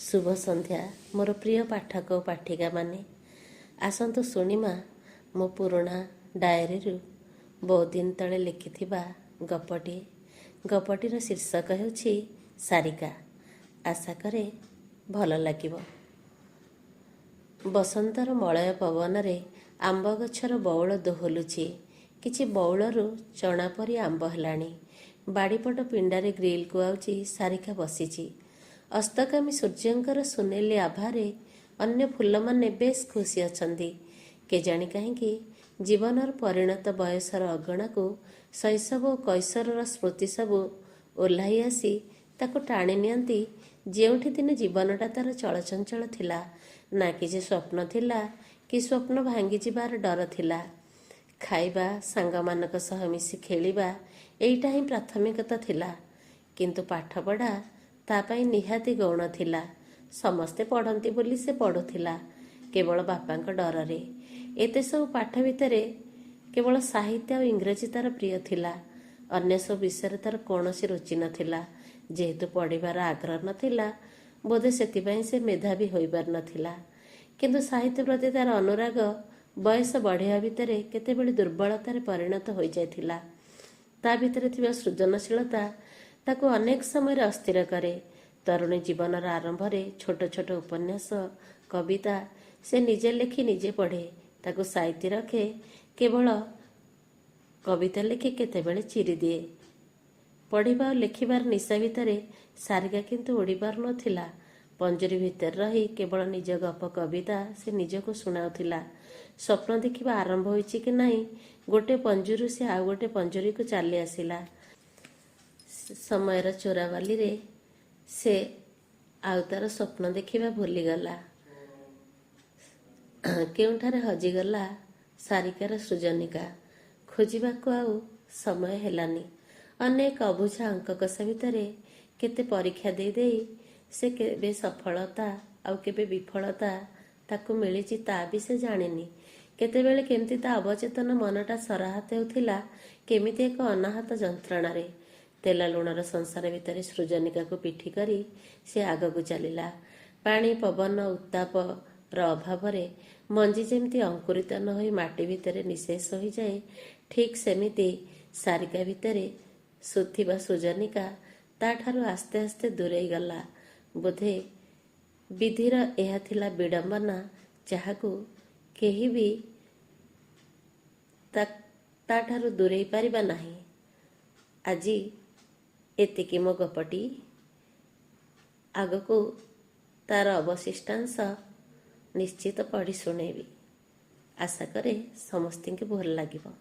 शुभ संध्या मोर प्रिय पाठक और पाठिका माने आसतु शुणिमा मो पुराणा डायरी बहुत दिन तले लिखि गपटीर शीर्षक ହେଉଛି सारिका। आशा करे भल लागिब। बसंतर मलय पवन रे आंब गछर बौल दोहलुछि। किछि बौलरू चणा परी आंब हेलाणी। बाड़ीपट पिंडारे ग्रिल को आउछि सारिका बसिछि। अस्तगामी सूर्यंकर सुनेली आभारे अन्य फुलमाने बेश खुशी अछंती। केजाणी काहींकि जीवनर परिणत बयसर अगणा को शैशव और कैशोरर स्मृति सबू ओह्लाई आसी ताको टाणी नियंती। जेउठी दिने जीवनटा तार चलचंचल थिला, ना किछि स्वप्न थिला कि स्वप्न भांगी जिबार डर थिला। खाइबा, सांगमानक सह मिसी खेलिबा एइटा ही प्राथमिकता थिला। किंतु पाठ पढ़ा तापाई निहाती गौण थिला। समस्ते पढ़ंती बोली से पढ़ुथिला, केवल बापांक डରରେ। एते सब पाठ भितरे केवल साहित्य और इंग्रेजी तार प्रिय थिला। अन्य सब विषय तार कौनसी रुचि नथिला। जेहेतु पढ़िबार आग्रह नथिला, बोधे सेतिपाई से मेधावी होइबार नथिला। किंतु साहित्य प्रति तार अनुराग बयस बढ़िया भितरे केतेबेले दुर्बलतार परिणत होई जायथिला। ता भितरे थिबा सृजनशीलता ताको अनेक समय अस्थिर करे। तरुणी जीवनर आरंभ में छोट छोट उपन्यास कविता से निजे लिखि निजे पढ़े, ताको साइती रखे। केवल कविता लिखि केतेबेले चिरी दिए। पढ़िबा और लिखिबार निशा भितरे सारिका किंतु उड़ी पार नथिला। पंजरी भितर रही केवल निज गप कविता से निजको सुनाउथिला। स्वप्न देखिबा आरंभ होइछि कि नहीं, गोटे पंजरू से आउ गोटे पंजरी को चली आसिला। समयर चोरावाली रे से आउ तार स्वप्न देखिबा भूलीगला। केउठारे हजिगला सारिकार सृजनिका। खोजिबाको आउ समय हेलानी। अनेक अबुझा अंक कषा भितरे केते परीक्षा दे देई से केबे सफलता आउ केबे विफलता ताकू मिलिछि ता भी से जानिनी। केतेबेले केमती ता अवचेतन मनटा सराहत हेउथिला, केमिति एक अनाहत जंत्रणारे। तेला लुणर संसार भितर सृजनिका को पिठी करी से आगकू चलिला। पानी पवन उत्ताप अभाव मंजी जेमती अंकुरित न होई माटी भितर निशेष हो जाए, ठीक सेमिति सारिका भितर सुथिबा सृजनिका ताठारु आस्ते आस्ते दूरेई गला। बोधे विधिर एहा थिला विडंबना, जहाकू केही भी ताठारु दूरेई पारिबा नाही। आजी एतिकी मो गपटी। आगको तार अवशिष्टांश निश्चित पढ़ी शुणेबी। आशा करे समस्तिंकी भल लागिब।